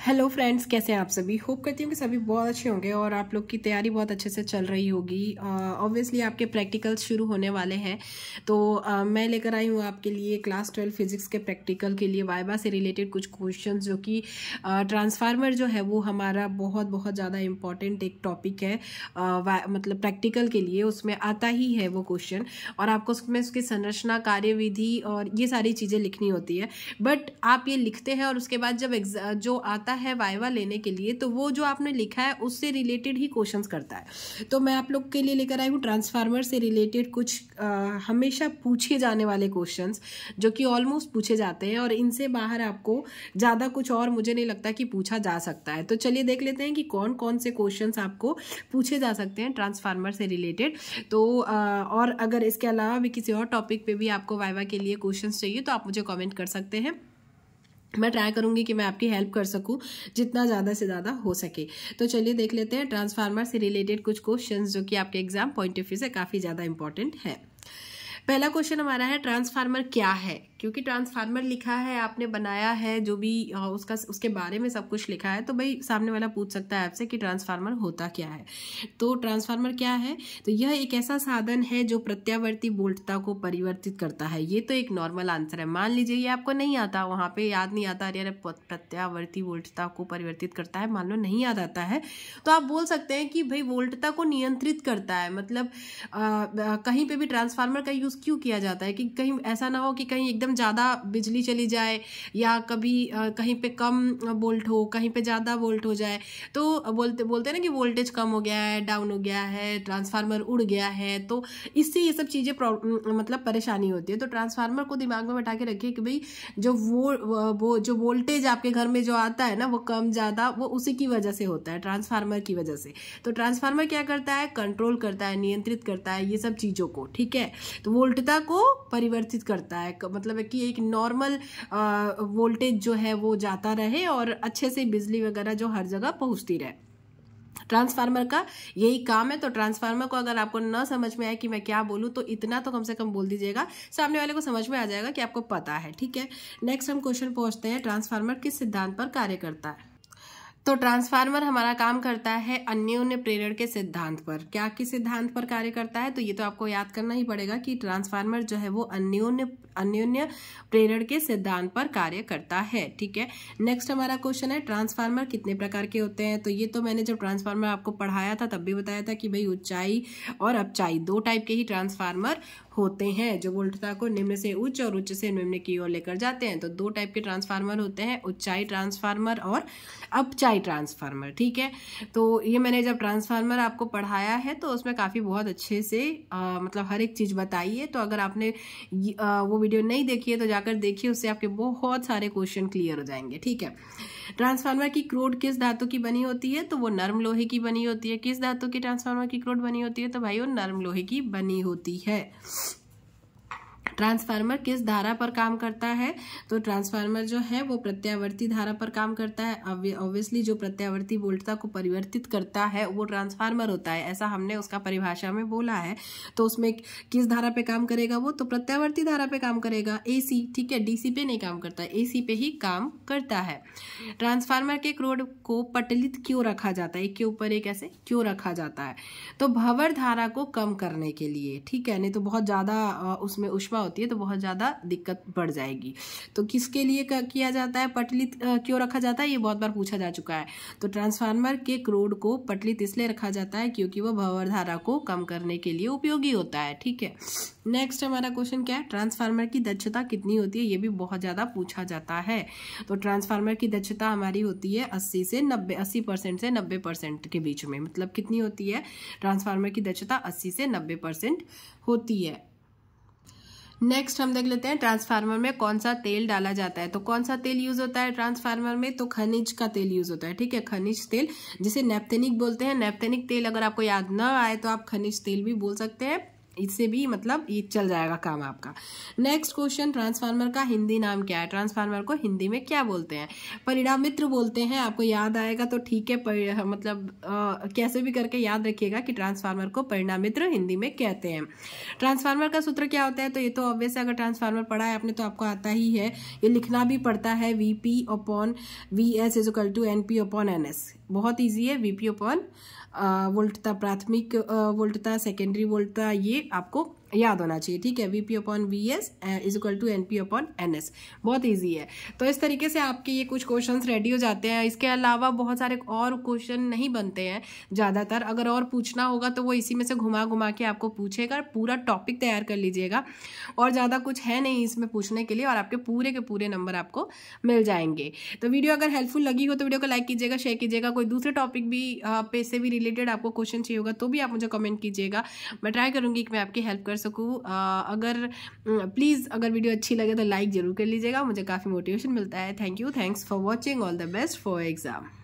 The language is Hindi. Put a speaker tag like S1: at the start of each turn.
S1: हेलो फ्रेंड्स, कैसे हैं आप सभी। होप करती हूँ कि सभी बहुत अच्छे होंगे और आप लोग की तैयारी बहुत अच्छे से चल रही होगी। ऑब्वियसली आपके प्रैक्टिकल्स शुरू होने वाले हैं, तो मैं लेकर आई हूँ आपके लिए क्लास 12 फिजिक्स के प्रैक्टिकल के लिए वाइवा से रिलेटेड कुछ क्वेश्चंस, जो कि ट्रांसफार्मर जो है वो हमारा बहुत बहुत ज़्यादा इम्पॉर्टेंट एक टॉपिक है। मतलब प्रैक्टिकल के लिए उसमें आता ही है वो क्वेश्चन, और आपको उसमें उसकी संरचना, कार्यविधि और ये सारी चीज़ें लिखनी होती है। बट आप ये लिखते हैं और उसके बाद जब जो आता है वाइवा लेने के लिए, तो वो जो आपने लिखा है उससे रिलेटेड ही क्वेश्चंस करता है। तो मैं आप लोग के लिए लेकर आई हूँ ट्रांसफार्मर से रिलेटेड कुछ हमेशा पूछे जाने वाले क्वेश्चंस, जो कि ऑलमोस्ट पूछे जाते हैं, और इनसे बाहर आपको ज़्यादा कुछ और मुझे नहीं लगता कि पूछा जा सकता है। तो चलिए देख लेते हैं कि कौन कौन से क्वेश्चंस आपको पूछे जा सकते हैं ट्रांसफार्मर से रिलेटेड। तो और अगर इसके अलावा भी किसी और टॉपिक पे भी आपको वाइवा के लिए क्वेश्चंस चाहिए तो आप मुझे कमेंट कर सकते हैं। मैं ट्राई करूंगी कि मैं आपकी हेल्प कर सकूं जितना ज़्यादा से ज़्यादा हो सके। तो चलिए देख लेते हैं ट्रांसफार्मर से रिलेटेड कुछ क्वेश्चंस, जो कि आपके एग्जाम पॉइंट ऑफ व्यू से काफ़ी ज़्यादा इंपॉर्टेंट है। पहला क्वेश्चन हमारा है, ट्रांसफार्मर क्या है। क्योंकि ट्रांसफार्मर लिखा है, आपने बनाया है, जो भी उसके बारे में सब कुछ लिखा है, तो भाई सामने वाला पूछ सकता है आपसे कि ट्रांसफार्मर होता क्या है। तो ट्रांसफार्मर क्या है, तो यह एक ऐसा साधन है जो प्रत्यावर्ती वोल्टता को परिवर्तित करता है। ये तो एक नॉर्मल आंसर है। मान लीजिए ये आपको नहीं आता, वहां पे याद नहीं आता, अरे प्रत्यावर्ती वोल्टता को परिवर्तित करता है, मान लो नहीं याद आता है, तो आप बोल सकते हैं कि भाई वोल्टता को नियंत्रित करता है। मतलब कहीं पे भी ट्रांसफार्मर का यूज क्यों किया जाता है कि कहीं ऐसा ना हो कि कहीं एकदम ज़्यादा बिजली चली जाए, या कभी कहीं पे कम वोल्ट हो, कहीं पे ज़्यादा वोल्ट हो जाए, तो बोलते हैं ना कि वोल्टेज कम हो गया है, डाउन हो गया है, ट्रांसफार्मर उड़ गया है, तो इससे ये सब चीज़ें मतलब परेशानी होती है। तो ट्रांसफार्मर को दिमाग में बैठा के रखिए कि भाई वो जो वोल्टेज आपके घर में जो आता है ना, वो कम ज़्यादा वो उसी की वजह से होता है, ट्रांसफार्मर की वजह से। तो ट्रांसफार्मर क्या करता है, कंट्रोल करता है, नियंत्रित करता है ये सब चीज़ों को, ठीक है। तो वोल्टता को परिवर्तित करता है, मतलब कि एक नॉर्मल वोल्टेज जो है वो जाता रहे और अच्छे से बिजली वगैरह जो हर जगह पहुंचती रहे। ट्रांसफार्मर का यही काम है। तो ट्रांसफार्मर को अगर आपको न समझ में आए कि मैं क्या बोलूं, तो इतना तो कम से कम बोल दीजिएगा, सामने वाले को समझ में आ जाएगा कि आपको पता है, ठीक है। नेक्स्ट हम क्वेश्चन पहुंचते हैं, ट्रांसफार्मर किस सिद्धांत पर कार्य करता है। तो ट्रांसफार्मर हमारा काम करता है अन्योन्य प्रेरण के सिद्धांत पर। क्या किस सिद्धांत पर कार्य करता है, तो ये तो आपको याद करना ही पड़ेगा कि ट्रांसफार्मर जो है वो अन्योन्य प्रेरण के सिद्धांत पर कार्य करता है, ठीक है। नेक्स्ट हमारा क्वेश्चन है, ट्रांसफार्मर कितने प्रकार के होते हैं। तो ये तो मैंने जब ट्रांसफार्मर आपको पढ़ाया था तब भी बताया था कि भाई ऊंचाई और अपचाई दो टाइप के ही ट्रांसफार्मर होते हैं, जो वोल्टता को निम्न से उच्च और उच्च से निम्न की ओर लेकर जाते हैं। तो दो टाइप के ट्रांसफार्मर होते हैं, ऊंचाई ट्रांसफार्मर और अपचाई ट्रांसफार्मर, ठीक है। तो ये मैंने जब ट्रांसफार्मर आपको पढ़ाया है तो उसमें काफ़ी बहुत अच्छे से मतलब हर एक चीज़ बताई है। तो अगर आपने वो वीडियो नहीं देखी है तो जाकर देखिए, उससे आपके बहुत सारे क्वेश्चन क्लियर हो जाएंगे, ठीक है। ट्रांसफार्मर की क्रोड किस धातु की बनी होती है, तो वो नर्म लोहे की बनी होती है। किस धातु की ट्रांसफार्मर की क्रोड बनी होती है, तो भाई वो नर्म लोहे की बनी होती है। ट्रांसफार्मर किस धारा पर काम करता है, तो ट्रांसफार्मर जो है वो प्रत्यावर्ती धारा पर काम करता है। ऑब्वियसली जो प्रत्यावर्ती वोल्टता को परिवर्तित करता है वो ट्रांसफार्मर होता है, ऐसा हमने उसका परिभाषा में बोला है। तो उसमें किस धारा पे काम करेगा वो, तो प्रत्यावर्ती धारा पे काम करेगा, एसी, ठीक है। डीसी पे नहीं काम करता, एसी पे ही काम करता है। ट्रांसफार्मर के क्रोड को पटलित क्यों रखा जाता है, एक के ऊपर एक ऐसे क्यों रखा जाता है, तो भंवर धारा को कम करने के लिए, ठीक है। नहीं तो बहुत ज्यादा उसमें ऊष्मा होती है तो बहुत ज्यादा दिक्कत बढ़ जाएगी। तो किसके लिए किया जाता है, पटलित क्यों रखा जाता है, ये बहुत बार पूछा जा चुका है। तो ट्रांसफार्मर के क्रोड को पटलित इसलिए रखा जाता है क्योंकि वो भंवर धारा को कम करने के लिए उपयोगी होता है, ठीक है। नेक्स्ट हमारा क्वेश्चन क्या है, ट्रांसफार्मर की दक्षता कितनी होती है, ये भी बहुत ज्यादा पूछा जाता है। तो ट्रांसफार्मर की दक्षता हमारी होती है 80% से 90% के बीच में। मतलब कितनी होती है, ट्रांसफार्मर की दक्षता 80 से 90% होती है। नेक्स्ट हम देख लेते हैं, ट्रांसफार्मर में कौन सा तेल डाला जाता है। तो कौन सा तेल यूज होता है ट्रांसफार्मर में, तो खनिज का तेल यूज होता है, ठीक है। खनिज तेल जिसे नैप्थेनिक बोलते हैं। नैप्थेनिक तेल अगर आपको याद ना आए तो आप खनिज तेल भी बोल सकते हैं। इससे भी मतलब ये चल जाएगा काम आपका। नेक्स्ट क्वेश्चन, ट्रांसफार्मर का हिंदी नाम क्या है? ट्रांसफार्मर को हिंदी में क्या बोलते हैं? परिणामित्र बोलते हैं। आपको याद आएगा तो ठीक है, मतलब कैसे भी करके याद रखिएगा कि ट्रांसफार्मर को परिणामित्र हिंदी में कहते हैं। ट्रांसफार्मर का सूत्र क्या होता है? तो ये तो ऑब्वियस है, अगर ट्रांसफार्मर पढ़ा है आपने तो आपको आता ही है, ये लिखना भी पड़ता है, VP/VS = NP/NS। बहुत ईजी है, VP/ वोल्टता प्राथमिक वोल्टता, सेकेंडरी वोल्टता, ये आपको याद होना चाहिए, ठीक है। VP/VS = NP/NS, बहुत इजी है। तो इस तरीके से आपके ये कुछ क्वेश्चंस रेडी हो जाते हैं। इसके अलावा बहुत सारे और क्वेश्चन नहीं बनते हैं ज़्यादातर, अगर और पूछना होगा तो वो इसी में से घुमा घुमा के आपको पूछेगा। पूरा टॉपिक तैयार कर लीजिएगा, और ज़्यादा कुछ है नहीं इसमें पूछने के लिए, और आपके पूरे के पूरे नंबर आपको मिल जाएंगे। तो वीडियो अगर हेल्पफुल लगी हो तो वीडियो को लाइक कीजिएगा, शेयर कीजिएगा। कोई दूसरे टॉपिक भी पे से भी रिलेटेड आपको क्वेश्चन चाहिए होगा तो भी आप मुझे कमेंट कीजिएगा, मैं ट्राई करूँगी कि मैं आपकी हेल्प कर सकूँ। अगर प्लीज़ अगर वीडियो अच्छी लगे तो लाइक ज़रूर कर लीजिएगा, मुझे काफ़ी मोटिवेशन मिलता है। Thank you, thanks for watching, all the best for exam.